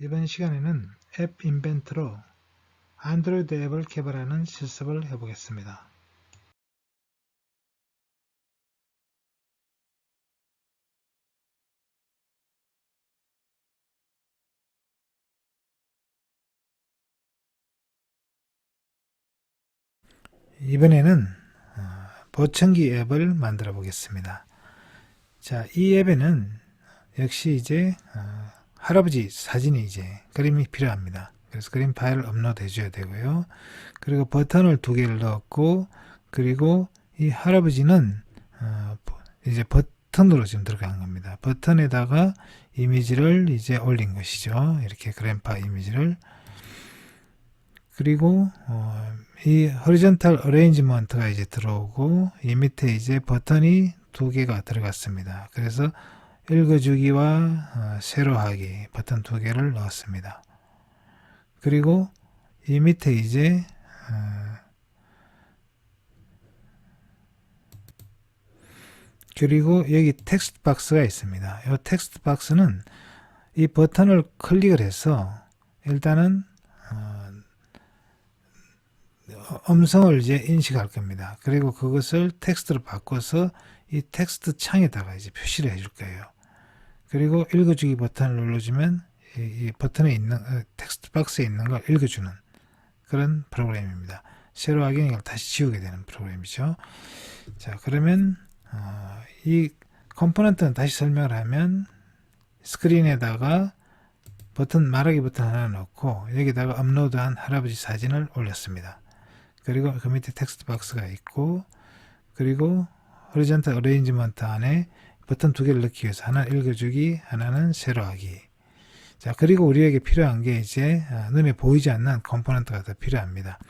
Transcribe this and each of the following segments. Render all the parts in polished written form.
이번 시간에는 앱 인벤트로 안드로이드 앱을 개발하는 실습을 해보겠습니다. 이번에는 보청기 앱을 만들어 보겠습니다. 자, 이 앱에는 역시 이제 할아버지 사진이 그림이 필요합니다. 그래서 그림 파일을 업로드 해줘야 되고요. 그리고 버튼을 2개를 넣었고, 그리고 이 할아버지는 이제 버튼으로 지금 들어간 겁니다. 버튼에다가 이미지를 이제 올린 것이죠. 이렇게 그래파 이미지를. 그리고 이 호리존탈 어레인지먼트가 이제 들어오고, 이 밑에 이제 버튼이 2개가 들어갔습니다. 그래서 읽어주기와 세로하기 버튼 2개를 넣었습니다. 그리고 이 밑에 이제 그리고 여기 텍스트 박스가 있습니다. 이 텍스트 박스는 이 버튼을 클릭을 해서 일단은 음성을 이제 인식할 겁니다. 그리고 그것을 텍스트로 바꿔서 이 텍스트 창에다가 이제 표시를 해줄 거예요. 그리고 읽어주기 버튼을 눌러주면 이 버튼에 있는 텍스트 박스에 있는 걸 읽어주는 그런 프로그램입니다. 세로 확인을 다시 지우게 되는 프로그램이죠. 자, 그러면 이 컴포넌트는 다시 설명을 하면 스크린에다가 버튼 말하기 버튼 하나 넣고 여기다가 업로드한 할아버지 사진을 올렸습니다. 그리고 그 밑에 텍스트 박스가 있고, 그리고 호리존탈 어레인지먼트 안에 버튼 2개를 넣기 위해서 하나는 읽어주기, 하나는 세로하기. 자, 그리고 우리에게 필요한 게 이제 눈에 보이지 않는 컴포넌트가 더 필요합니다.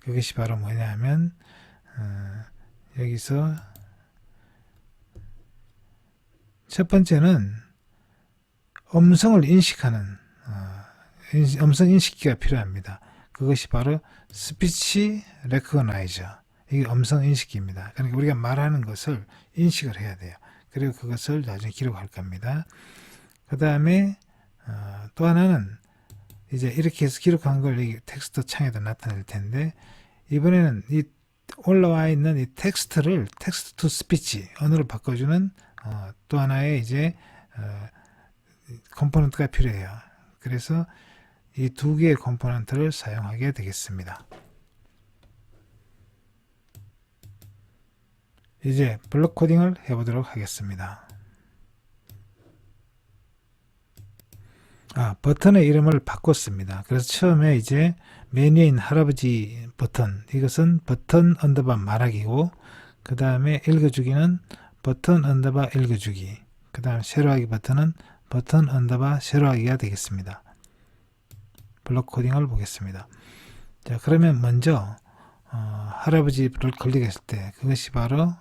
그것이 바로 뭐냐 하면 여기서 첫 번째는 음성을 인식하는 음성 인식기가 필요합니다. 그것이 바로 스피치 레코그나이저, 이게 음성 인식기입니다. 그러니까 우리가 말하는 것을 인식을 해야 돼요. 그리고 그것을 나중에 기록할 겁니다. 그 다음에 또 하나는 이제 이렇게 해서 기록한 걸 이 텍스트 창에다 나타낼 텐데, 이번에는 이 올라와 있는 이 텍스트를 텍스트 투 스피치 언어로 바꿔주는 또 하나의 이제 컴포넌트가 필요해요. 그래서 이 2개의 컴포넌트를 사용하게 되겠습니다. 이제 블록 코딩을 해보도록 하겠습니다. 버튼의 이름을 바꿨습니다. 그래서 처음에 이제 메뉴에 있는 할아버지 버튼, 이것은 버튼 언더바 말하기고, 그 다음에 읽어주기는 버튼 언더바 읽어주기, 그 다음 세로하기 버튼은 버튼 언더바 세로하기가 되겠습니다. 블록 코딩을 보겠습니다. 자, 그러면 먼저 할아버지를 클릭했을 때 그것이 바로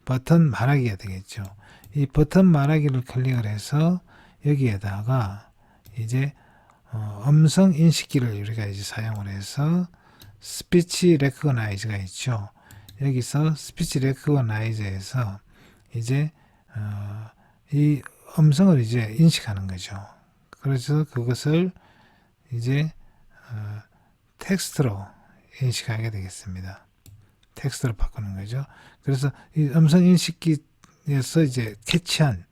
버튼 말하기가 되겠죠. 이 버튼 말하기를 클릭을 해서 여기에다가 이제 음성 인식기를 우리가 이제 사용을 해서 스피치 레코그나이즈가 있죠. 여기서 스피치 레코그나이즈에서 이제 이 음성을 이제 인식하는 거죠. 그래서 그것을 이제 텍스트로 인식하게 되겠습니다. 텍스트로 바꾸는 거죠. 그래서 이 음성 인식기에서 이제 캐치한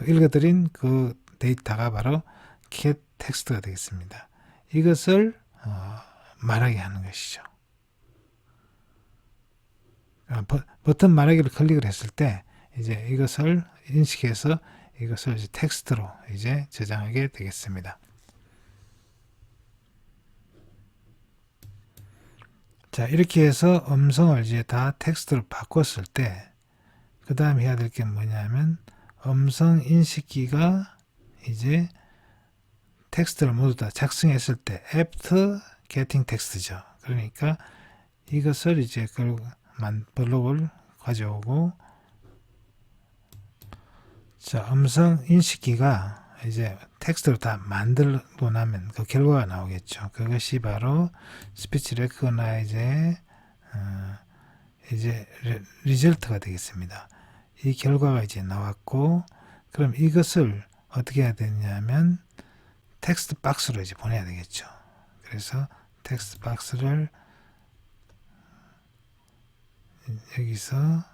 읽어드린 그 데이터가 바로 cat 텍스트가 되겠습니다. 이것을 말하게 하는 것이죠. 버튼 말하기를 클릭을 했을 때 이제 이것을 인식해서 이것을 이제 텍스트로 이제 저장하게 되겠습니다. 자, 이렇게 해서 음성을 이제 다 텍스트로 바꿨을 때, 그 다음 해야 될 게 뭐냐면, 음성 인식기가 이제 텍스트를 모두 다 작성했을 때, after getting text죠. 그러니까 이것을 이제 블록을 가져오고, 자, 음성 인식기가 이제 텍스트로 다 만들고 나면 그 결과가 나오겠죠. 그것이 바로 스피치 레코그나이즈의 이제 리절트가 되겠습니다. 이 결과가 이제 나왔고, 그럼 이것을 어떻게 해야 되냐면 텍스트 박스로 이제 보내야 되겠죠. 그래서 텍스트 박스를 여기서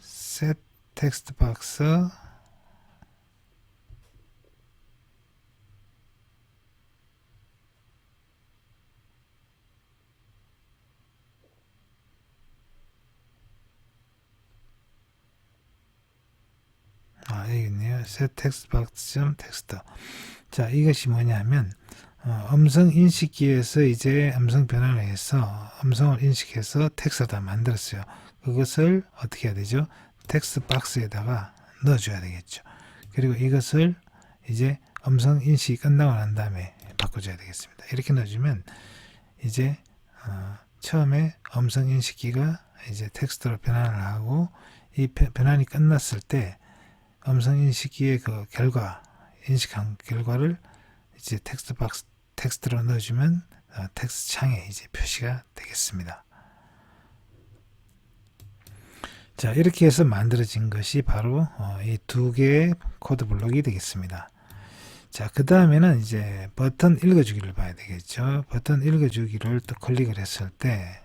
set 텍스트 박스 여기 있네요. set 텍스트 박스 텍스트. 자, 이것이 뭐냐면 음성 인식기에서 이제 음성 변환을 해서 음성을 인식해서 텍스트를 만들었어요. 그것을 어떻게 해야 되죠? 텍스트 박스에다가 넣어줘야 되겠죠. 그리고 이것을 이제 음성 인식이 끝나고 난 다음에 바꿔줘야 되겠습니다. 이렇게 넣어주면 이제 처음에 음성 인식기가 이제 텍스트로 변환을 하고 이 변환이 끝났을 때 음성 인식기의 그 결과 인식한 결과를 이제 텍스트 박스 텍스트로 넣어주면 텍스트 창에 이제 표시가 되겠습니다. 자, 이렇게 해서 만들어진 것이 바로 이 두 개의 코드 블록이 되겠습니다. 자, 그 다음에는 이제 버튼 읽어주기를 봐야 되겠죠. 버튼 읽어주기를 또 클릭을 했을 때,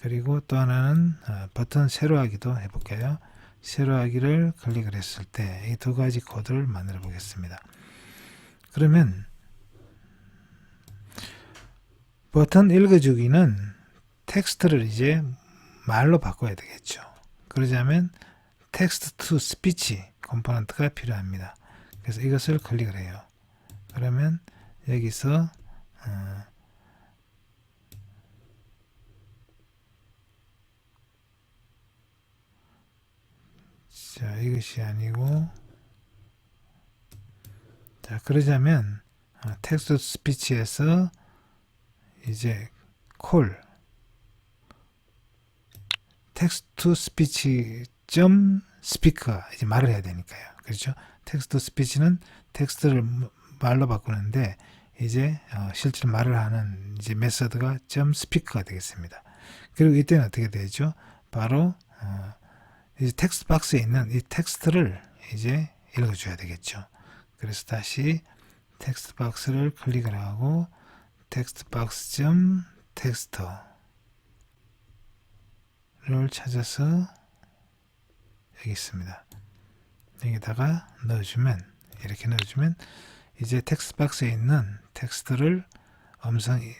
그리고 또 하나는 버튼 세로 하기도 해볼까요? 세로 하기를 클릭을 했을 때 이 두 가지 코드를 만들어 보겠습니다. 그러면 버튼 읽어주기는 텍스트를 이제 말로 바꿔야 되겠죠. 그러자면 텍스트 투 스피치 컴포넌트가 필요합니다. 그래서 이것을 클릭을 해요. 그러면 여기서 자, 이것이 아니고, 자, 그러자면 텍스트 스피치에서 이제 콜 텍스트 스피치 점 스피커 이제 말을 해야 되니까요. 그렇죠? 텍스트 스피치는 텍스트를 말로 바꾸는데 이제 실제로 말을 하는 이제 메서드가 점 스피커가 되겠습니다. 그리고 이때는 어떻게 되죠? 바로 이제 텍스트 박스에 있는 이 텍스트를 이제 읽어줘야 되겠죠. 그래서 다시 텍스트 박스를 클릭을 하고 텍스트 박스 점 텍스트를 찾아서 여기 있습니다. 여기다가 넣어주면 이렇게 넣어주면 이제 텍스트 박스에 있는 텍스트를 음성으로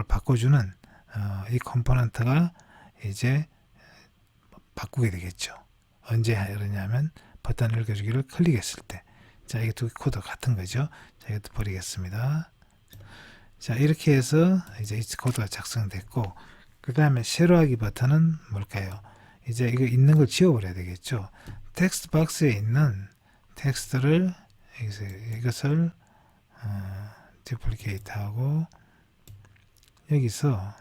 바꿔주는 이 컴포넌트가 이제 바꾸게 되겠죠. 언제 하느냐면 버튼 읽어주기를 클릭했을 때. 자, 이게 두 코드 같은 거죠. 자, 이것도 버리겠습니다. 자, 이렇게 해서 이제 이 코드가 작성됐고, 그 다음에 세로하기 버튼은 뭘까요? 이제 이거 있는 걸 지워버려야 되겠죠. 텍스트 박스에 있는 텍스트를 이것을 디플리케이트 하고 여기서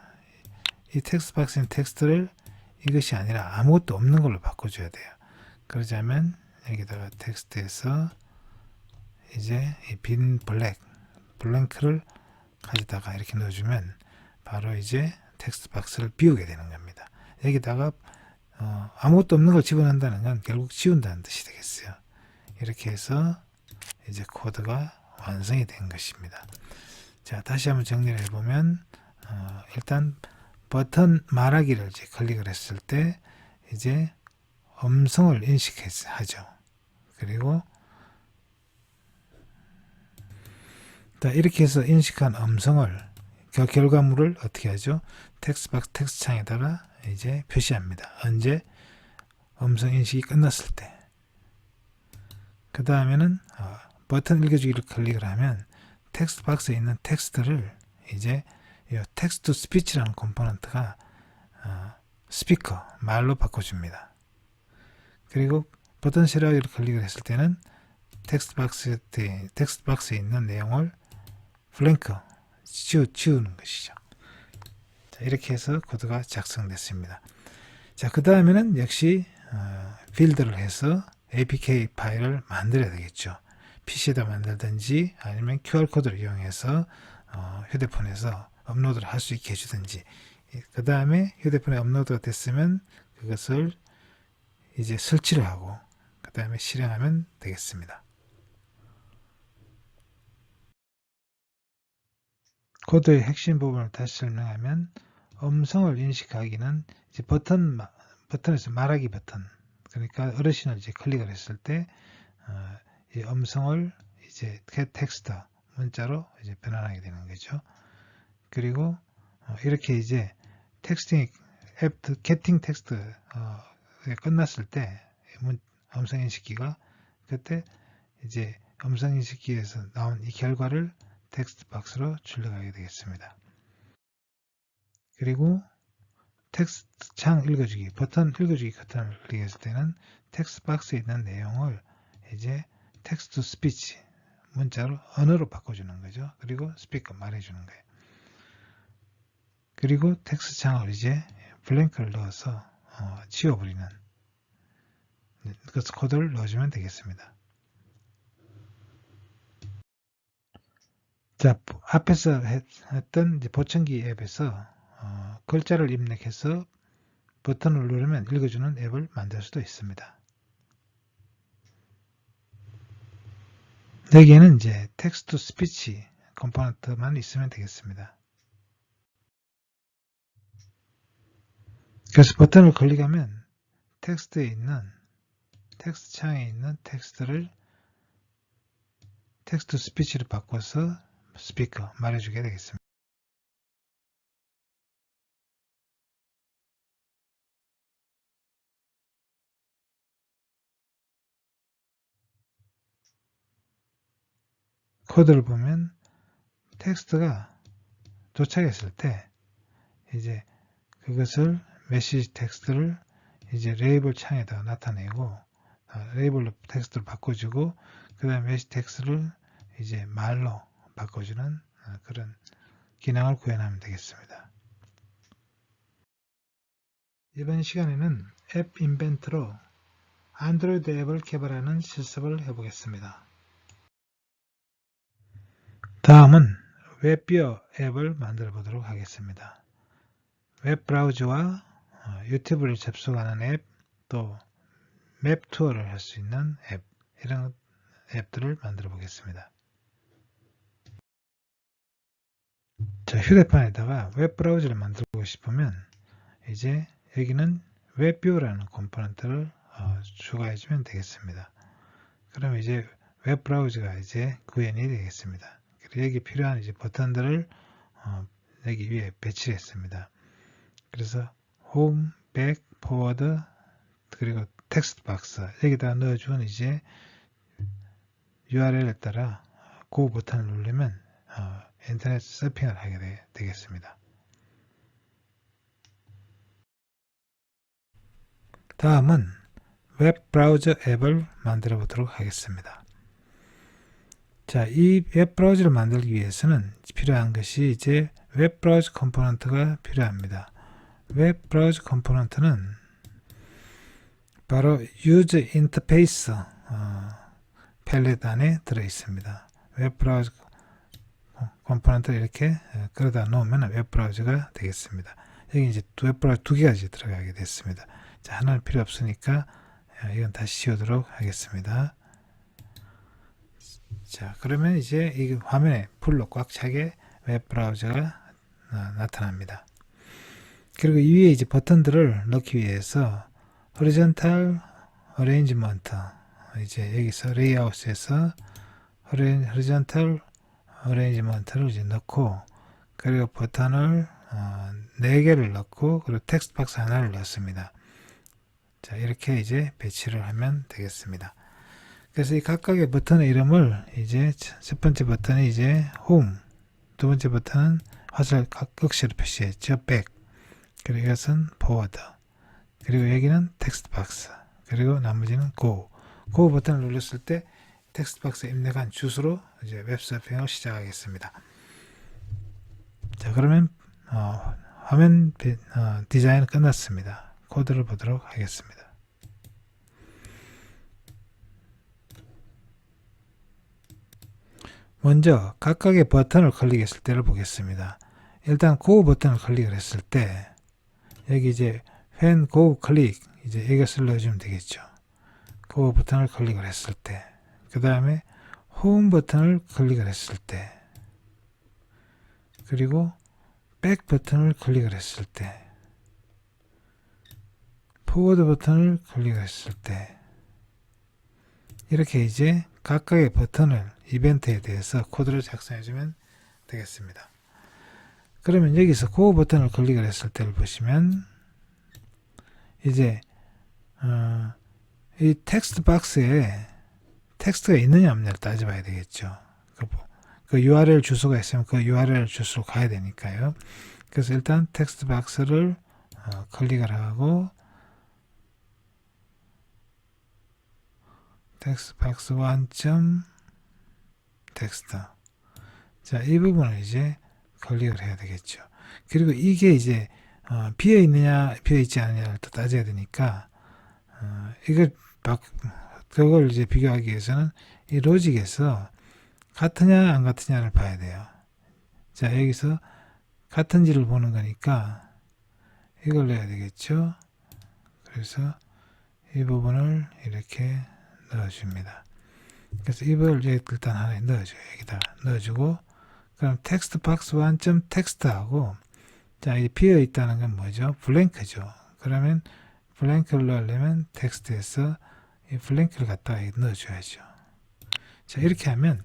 이 텍스트 박스에 있는 텍스트를 이것이 아니라 아무것도 없는 걸로 바꿔줘야 돼요. 그러자면 여기다가 텍스트에서 이제 이 빈 블랭크를 가져다가 이렇게 넣어주면 바로 이제 텍스트 박스를 비우게 되는 겁니다. 여기다가 아무것도 없는 걸 집어넣는다는 건 결국 지운다는 뜻이 되겠어요. 이렇게 해서 이제 코드가 완성이 된 것입니다. 자, 다시 한번 정리를 해보면 일단 버튼 말하기를 이제 클릭을 했을 때 이제 음성을 인식하죠. 그리고 이렇게 해서 인식한 음성을 결과물을 어떻게 하죠? 텍스트 박스 텍스트 창에다가 이제 표시합니다. 언제? 음성 인식이 끝났을 때. 그 다음에는 버튼 읽어주기를 클릭을 하면 텍스트 박스에 있는 텍스트를 이제 이 텍스트 스피치라는 컴포넌트가 스피커 말로 바꿔줍니다. 그리고 버튼 세로하기를 클릭을 했을 때는 텍스트 박스에 있는 내용을 블랭크 지우는 것이죠. 자, 이렇게 해서 코드가 작성됐습니다. 자, 그 다음에는 역시 필드를 해서 APK 파일을 만들어야 되겠죠. PC에다 만들든지 아니면 QR코드를 이용해서 휴대폰에서 업로드를 할 수 있게 해주든지, 그 다음에 휴대폰에 업로드가 됐으면 그것을 이제 설치를 하고 그 다음에 실행하면 되겠습니다. 코드의 핵심 부분을 다시 설명하면 음성을 인식하기는 이제 버튼에서 말하기 버튼, 그러니까 어르신을 이제 클릭을 했을 때 이 음성을 이제 텍스트 문자로 이제 변환하게 되는 거죠. 그리고 이렇게 이제 텍스팅 게팅 텍스트 끝났을 때 음성 인식기가 그때 이제 음성 인식기에서 나온 이 결과를 텍스트 박스로 출력하게 되겠습니다. 그리고 텍스트 창 읽어주기 버튼 읽어주기 버튼을 클릭했을 때는 텍스트 박스에 있는 내용을 이제 텍스트 스피치 문자로 언어로 바꿔주는 거죠. 그리고 스피커 말해주는 거예요. 그리고 텍스트 창을 이제 블랭크를 넣어서 지워버리는 그 코드를 넣어주면 되겠습니다. 자, 앞에서 했던 이제 보청기 앱에서 글자를 입력해서 버튼을 누르면 읽어주는 앱을 만들 수도 있습니다. 여기에는 이제 텍스트 스피치 컴포넌트만 있으면 되겠습니다. 그래서 버튼을 클릭하면 텍스트 창에 있는 텍스트를 텍스트 스피치로 바꿔서 스피커 말해주게 되겠습니다. 코드를 보면 텍스트가 도착했을 때 이제 그것을 메시지 텍스트를 이제 레이블 창에다 나타내고 레이블로 텍스트를 바꿔주고 그 다음에 메시지 텍스트를 이제 말로 바꿔주는 그런 기능을 구현하면 되겠습니다. 이번 시간에는 앱 인벤트로 안드로이드 앱을 개발하는 실습을 해보겠습니다. 다음은 웹뷰어 앱을 만들어 보도록 하겠습니다. 웹 브라우저와 유튜브를 접속하는 앱, 또 맵 투어를 할 수 있는 앱, 이런 앱들을 만들어 보겠습니다. 자, 휴대폰에다가 웹 브라우저를 만들고 싶으면 이제 여기는 웹뷰어라는 컴포넌트를 추가해주면 되겠습니다. 그러면 이제 웹 브라우저가 이제 구현이 되겠습니다. 그리고 여기 필요한 이제 버튼들을 여기 위에 배치했습니다. 그래서 홈, 백, 포워드, 그리고 텍스트 박스 여기다 넣어준 이제 URL에 따라 그 버튼을 누르면 인터넷 서핑을 하게 되겠습니다. 다음은 웹 브라우저 앱을 만들어 보도록 하겠습니다. 자, 이 웹 브라우저를 만들기 위해서는 필요한 것이 이제 웹 브라우저 컴포넌트가 필요합니다. 웹 브라우저 컴포넌트는 바로 유저 인터페이스 팰렛 안에 들어 있습니다. 웹 브라우저 컴포넌트를 이렇게 끌어다 놓으면 웹 브라우저가 되겠습니다. 여기 이제 웹 브라우저 두 개가 이제 들어가게 됐습니다. 자, 하나는 필요 없으니까 이건 다시 지우도록 하겠습니다. 자, 그러면 이제 이 화면에 풀로 꽉 차게 웹 브라우저가 나타납니다. 그리고 이 위에 이제 버튼들을 넣기 위해서 horizontal arrangement, 이제 여기서 레이아웃에서 horizontal arrangement를 이제 넣고, 그리고 버튼을 4개를 넣고, 그리고 텍스트 박스 하나를 넣습니다. 자, 이렇게 이제 배치를 하면 되겠습니다. 그래서 이 각각의 버튼의 이름을 이제 첫 번째 버튼이 이제 홈, 두 번째 버튼은 화살 억시로 표시했죠. 백, 그리고 이것은 포워드, 그리고 여기는 텍스트 박스, 그리고 나머지는 고 버튼을 눌렀을 때 텍스트 박스에 입력한 주소로 이제 웹서핑을 시작하겠습니다. 자, 그러면 화면 디자인 끝났습니다. 코드를 보도록 하겠습니다. 먼저 각각의 버튼을 클릭했을 때를 보겠습니다. 일단 Go 버튼을 클릭을 했을 때 여기 이제 When Go Click 이제 이것을 넣어주면 되겠죠. 그 버튼을 클릭을 했을 때, 그 다음에 홈 버튼을 클릭을 했을 때, 그리고 백 버튼을 클릭을 했을 때, 포워드 버튼을 클릭을 했을 때, 이렇게 이제 각각의 버튼을 이벤트에 대해서 코드를 작성해주면 되겠습니다. 그러면 여기서 그 버튼을 클릭을 했을 때를 보시면 이제 이 텍스트 박스에 텍스트가 있느냐 없느냐를 따져봐야 되겠죠. 그 URL 주소가 있으면 그 URL 주소로 가야 되니까요. 그래서 일단 텍스트 박스를 클릭을 하고 텍스트 박스 1점 텍스트, 자, 이 부분을 이제 클릭을 해야 되겠죠. 그리고 이게 이제 비어 있느냐 비어 있지 않느냐를 또 따져야 되니까 그걸 이제 비교하기 위해서는 이 로직에서 같으냐 안 같으냐를 봐야 돼요. 자, 여기서 같은지를 보는 거니까 이걸 넣어야 되겠죠. 그래서 이 부분을 이렇게 넣어줍니다. 그래서 이걸 일단 하나에 넣어줘요. 여기다가 넣어주고, 그럼 텍스트 박스 1점 텍스트하고, 자, 이 비어 있다는 건 뭐죠? 블랭크죠. 그러면 블랭크를 넣으려면 텍스트에서 이 블랭크를 갖다가 넣어줘야죠. 자, 이렇게 하면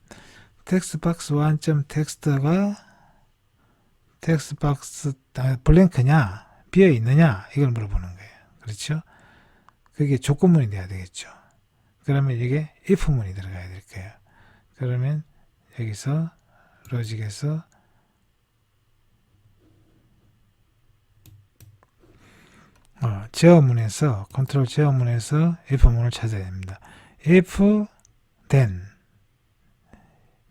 텍스트 박스 1점 텍스트가 텍스트 박스 블랭크냐 비어 있느냐 이걸 물어보는 거예요. 그렇죠? 그게 조건문이 돼야 되겠죠. 그러면 이게 if문이 들어가야 될 거예요. 그러면 여기서 로직에서 제어문에서 컨트롤 제어문에서 if문을 찾아야 됩니다. if then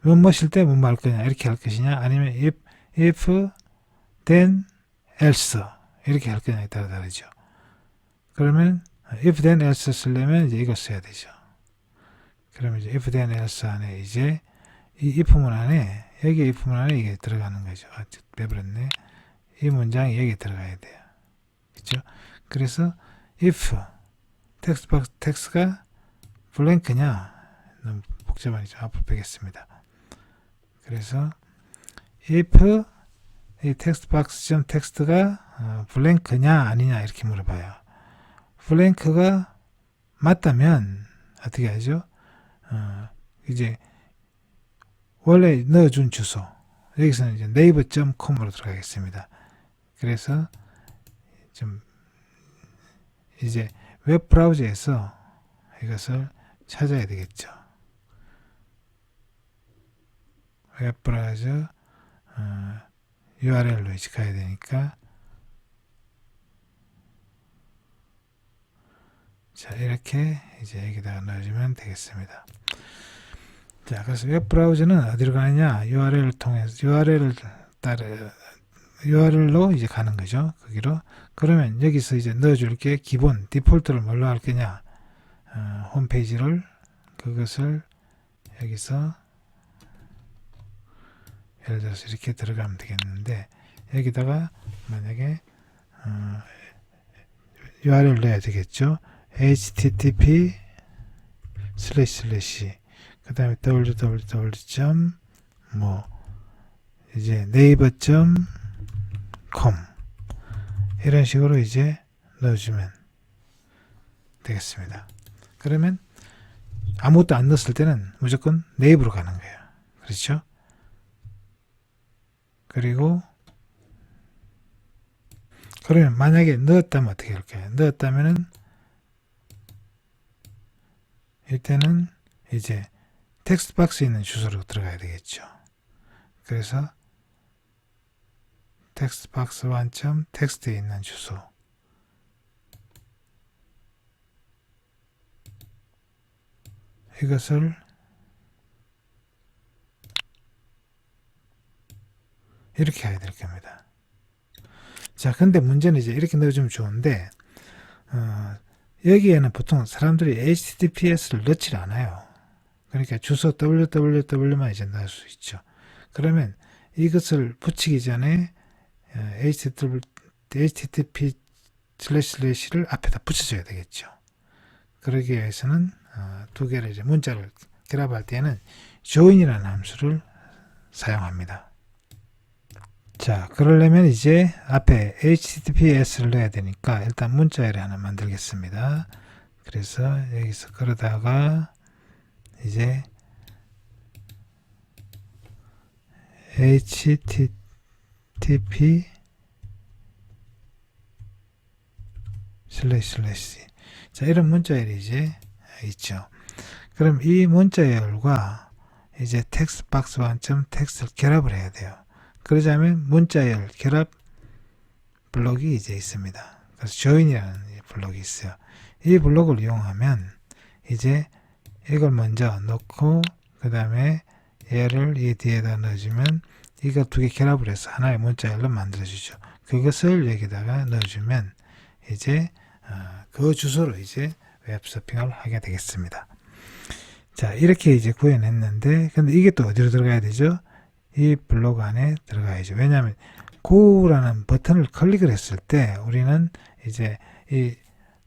무엇일 때 무엇 할 거냐 이렇게 할 것이냐 아니면 if then else 이렇게 할 거냐에 따라 다르죠. 그러면 if then else 쓰려면 이제 이거 써야 되죠. 그러면 이제 if then else 안에 이제 이 if문 안에 여기 if문 안에 이게 들어가는 거죠. 빼버렸네. 이 문장이 여기 들어가야 돼요. 그렇죠? 그래서 if 텍스트가 블랭크냐 너무 복잡하니까 앞으로 빼겠습니다. 그래서 if 이 텍스트 박스 텍스트가 블랭크냐 아니냐 이렇게 물어봐요. 블랭크가 맞다면 어떻게 하죠? 이제 원래 넣어준 주소 여기서는 이제 naver.com으로 들어가겠습니다. 그래서 좀 이제 웹 브라우저에서 이것을 찾아야 되겠죠. 웹 브라우저 URL로 이제 가야 되니까 자, 이렇게 이제 여기다가 넣어주면 되겠습니다. 자, 그래서 웹 브라우저는 어디로 가느냐? URL을 통해서 URL로 이제 가는 거죠. 거기로. 그러면 여기서 이제 넣어줄 게 기본 디폴트를 뭘로 할 거냐? 홈페이지를 그것을 여기서 예를 들어서 이렇게 들어가면 되겠는데 여기다가 만약에 URL 넣어야 되겠죠. http 그 다음에 www. 이제 naver.com 이런 식으로 이제 넣어주면 되겠습니다. 그러면 아무것도 안 넣었을 때는 무조건 네이버로 가는 거예요. 그렇죠? 그리고 그러면 만약에 넣었다면 어떻게 할까요? 넣었다면은 이때는 이제 텍스트 박스에 있는 주소로 들어가야 되겠죠. 그래서 텍스트 박스 1점 텍스트에 있는 주소 이것을 이렇게 해야 될 겁니다. 자, 근데 문제는 이제 이렇게 넣어주면 좋은데 여기에는 보통 사람들이 HTTPS를 넣질 않아요. 그러니까 주소 www만 이제 넣을 수 있죠. 그러면 이것을 붙이기 전에 HTTP 슬래시를 앞에다 붙여줘야 되겠죠. 그러기 위해서는 두 개를 이제 문자를 결합할 때는 join이라는 함수를 사용합니다. 자, 그러려면 이제 앞에 https를 넣어야 되니까 일단 문자열을 하나 만들겠습니다. 그래서 여기서 그러다가 이제 http 슬래시 자, 이런 문자열이 이제 있죠. 그럼 이 문자열과 이제 텍스트 박스 완점 텍스트를 결합을 해야 돼요. 그러자면 문자열 결합 블록이 이제 있습니다. 그래서 join이라는 블록이 있어요. 이 블록을 이용하면 이제 이걸 먼저 넣고 그 다음에 얘를 이 뒤에다 넣어주면 이거 두 개 결합을 해서 하나의 문자열로 만들어주죠. 그것을 여기다가 넣어주면 이제 그 주소로 이제 웹서핑을 하게 되겠습니다. 자, 이렇게 이제 구현했는데 근데 이게 또 어디로 들어가야 되죠? 이 블록 안에 들어가야죠. 왜냐하면 고라는 버튼을 클릭을 했을 때 우리는 이제 이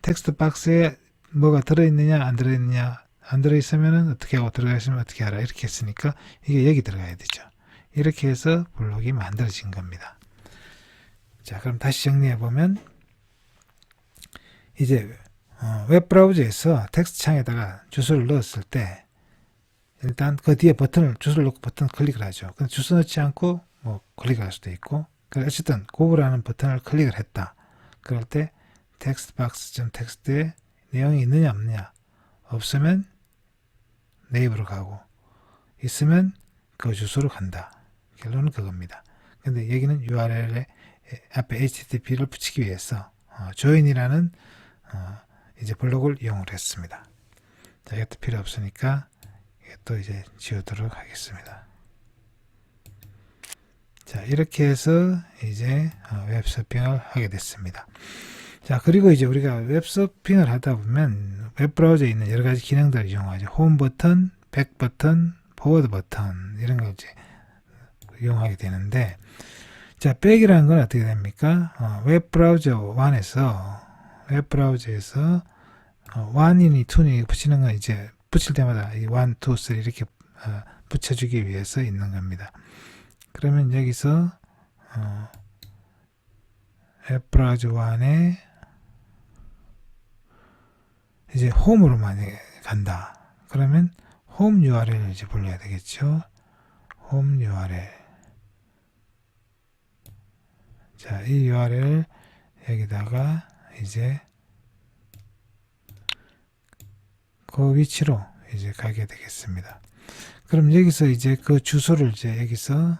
텍스트 박스에 뭐가 들어있느냐 안 들어있느냐 안 들어있으면 어떻게 하고 들어가 있으면 어떻게 알아 이렇게 했으니까 이게 여기 들어가야 되죠. 이렇게 해서 블록이 만들어진 겁니다. 자, 그럼 다시 정리해 보면 이제 웹브라우저에서 텍스트 창에다가 주소를 넣었을 때 일단 그 뒤에 주소를 넣고 버튼 클릭을 하죠. 근데 주소 넣지 않고 뭐 클릭할 수도 있고 어쨌든 고라는 버튼을 클릭을 했다. 그럴 때 텍스트 박스 텍스트에 내용이 있느냐 없느냐 없으면 네이버로 가고 있으면 그 주소로 간다. 결론은 그겁니다. 근데 여기는 URL에 앞에 HTTP를 붙이기 위해서 join이라는 이제 블록을 이용을 했습니다. 자, 이것도 필요 없으니까 또 이제 지우도록 하겠습니다. 자, 이렇게 해서 이제 웹서핑을 하게 됐습니다. 자, 그리고 이제 우리가 웹서핑을 하다 보면 웹브라우저에 있는 여러 가지 기능들을 이용하죠. 홈 버튼, 백 버튼, 포워드 버튼 이런 걸 이제 이용하게 되는데 자, 백이라는 건 어떻게 됩니까? 웹브라우저에서 1이니 2니 붙이는 건 이제 붙일 때마다 1, 2, 3 이렇게 붙여주기 위해서 있는 겁니다. 그러면 여기서 웹브라우저 1에 이제 홈으로 만약에 간다. 그러면 홈 URL을 이제 불러야 되겠죠. 홈 URL. 자, 이 URL 여기다가 이제 그 위치로 이제 가게 되겠습니다. 그럼 여기서 이제 그 주소를 이제 여기서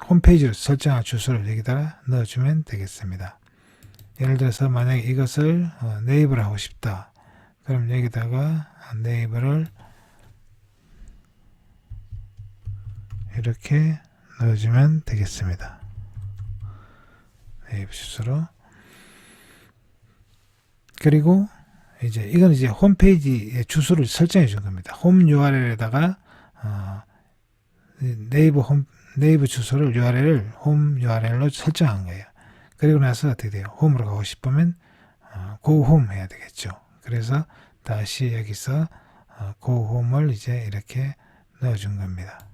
홈페이지로 설정한 주소를 여기다가 넣어주면 되겠습니다. 예를 들어서 만약에 이것을 네이버를 하고 싶다. 그럼 여기다가 네이버를 이렇게 넣어주면 되겠습니다. 네이버 주소로. 그리고 이제 이건 이제 홈페이지의 주소를 설정해 준 겁니다. 홈 URL에다가 네이버 주소를 URL을 홈 URL로 설정한 거예요. 그리고 나서 어떻게 돼요? 홈으로 가고 싶으면 go home 해야 되겠죠. 그래서 다시 여기서 go home을 이제 이렇게 넣어준 겁니다.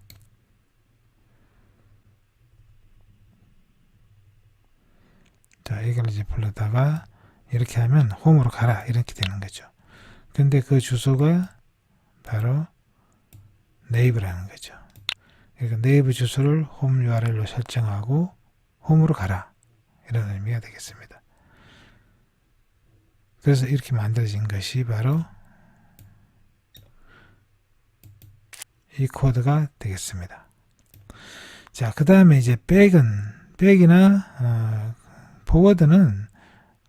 자, 이걸 이제 불러다가 이렇게 하면 홈으로 가라 이렇게 되는 거죠. 근데 그 주소가 바로 네이버라는 거죠. 그러니까 네이버 주소를 홈 URL로 설정하고 홈으로 가라 이런 의미가 되겠습니다. 그래서 이렇게 만들어진 것이 바로 이 코드가 되겠습니다. 자, 그 다음에 이제 백이나 포워드는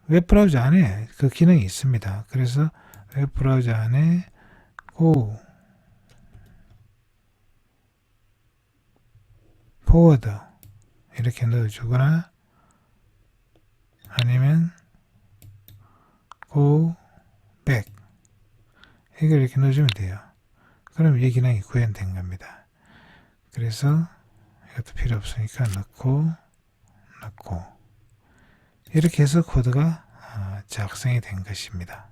웹브라우저 안에 그 기능이 있습니다. 그래서 웹브라우저 안에 go 포워드 이렇게 넣어주거나 아니면 go back 이걸 이렇게 넣어주면 돼요. 그럼 이 기능이 구현된 겁니다. 그래서 이것도 필요 없으니까 넣고 이렇게 해서 코드가 작성이 된 것입니다.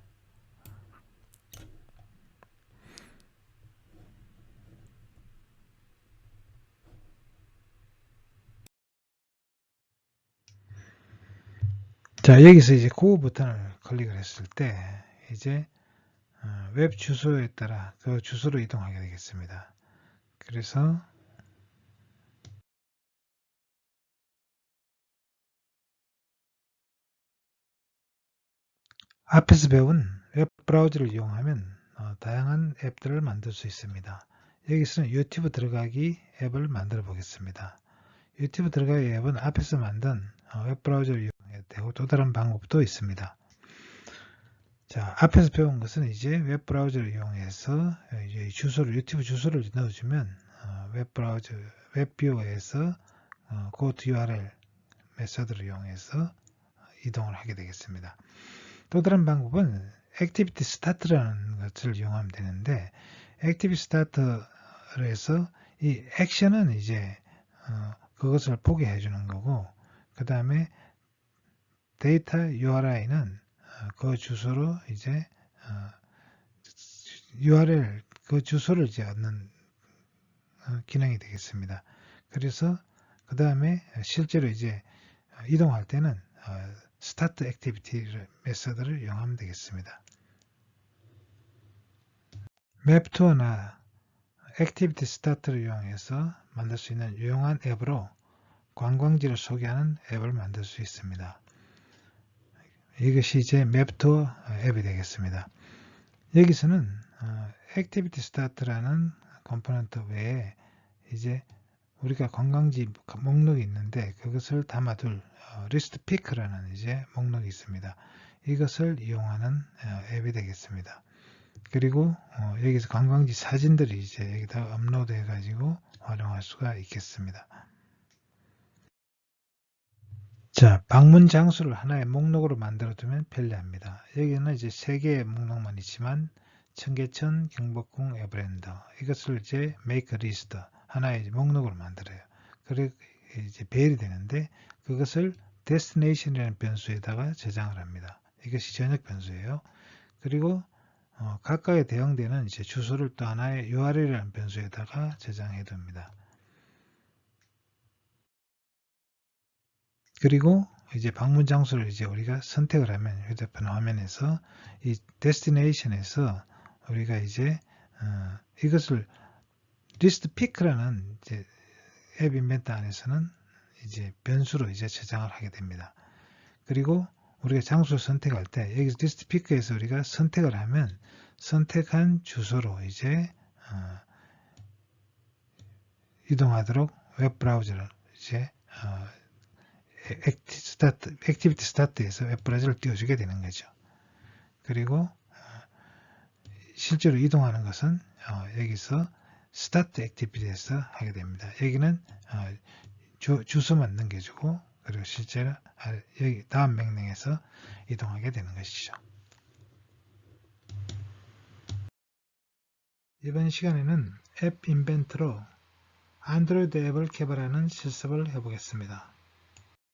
자, 여기서 이제 고 버튼을 클릭을 했을 때 이제 웹 주소에 따라 그 주소로 이동하게 되겠습니다. 그래서 앞에서 배운 웹 브라우저를 이용하면 다양한 앱들을 만들 수 있습니다. 여기서는 유튜브 들어가기 앱을 만들어 보겠습니다. 유튜브 들어가기 앱은 앞에서 만든 웹 브라우저를 이용해도 되고 또 다른 방법도 있습니다. 자, 앞에서 배운 것은 이제 웹 브라우저를 이용해서 이제 유튜브 주소를 넣어주면 웹 브라우저, 웹 뷰어에서 go to URL 메서드를 이용해서 이동을 하게 되겠습니다. 또 다른 방법은 액티비티 스타트라는 것을 이용하면 되는데 액티비티 스타트를 해서 이 액션은 이제 그것을 보게 해주는 거고 그 다음에 데이터 URI는 그 주소로 이제 URL 그 주소를 이제 얻는 기능이 되겠습니다. 그래서 그 다음에 실제로 이제 이동할 때는 스타트 액티비티 메서드를 이용하면 되겠습니다. 맵투어나 액티비티 스타트를 이용해서 만들 수 있는 유용한 앱으로 관광지를 소개하는 앱을 만들 수 있습니다. 이것이 이제 맵투어 앱이 되겠습니다. 여기서는 액티비티 스타트라는 컴포넌트 외에 이제 우리가 관광지 목록이 있는데 그것을 담아둘 리스트 피크라는 이제 목록이 있습니다. 이것을 이용하는 앱이 되겠습니다. 그리고 여기서 관광지 사진들이 이제 여기다 업로드 해가지고 활용할 수가 있겠습니다. 자, 방문 장소를 하나의 목록으로 만들어 두면 편리합니다. 여기는 이제 3개의 목록만 있지만 청계천, 경복궁, 에버랜드 이것을 이제 make list 하나의 목록으로 만들어요. 그리고 이제 배열이 되는데 그것을 destination이라는 변수에다가 저장을 합니다. 이것이 전역 변수예요. 그리고 각각에 대응되는 이제 주소를 또 하나의 URL이라는 변수에다가 저장해 둡니다. 그리고 이제 방문 장소를 이제 우리가 선택을 하면 휴대폰 화면에서 이 destination에서 우리가 이제 이것을 리스트 피크라는 이제 앱 인벤터 안에서는 이제 변수로 이제 저장을 하게 됩니다. 그리고 우리가 장소를 선택할 때 여기서 리스트 피크에서 우리가 선택을 하면 선택한 주소로 이제 이동하도록 웹 브라우저를 이제 액티비티 스타트에서 웹 브라우저를 띄워주게 되는 거죠. 그리고 실제로 이동하는 것은 여기서 스타트 액티비티에서 하게 됩니다. 여기는 주소만 넘겨주고 그리고 실제로 여기 다음 명령에서 이동하게 되는 것이죠. 이번 시간에는 앱 인벤트로 안드로이드 앱을 개발하는 실습을 해보겠습니다.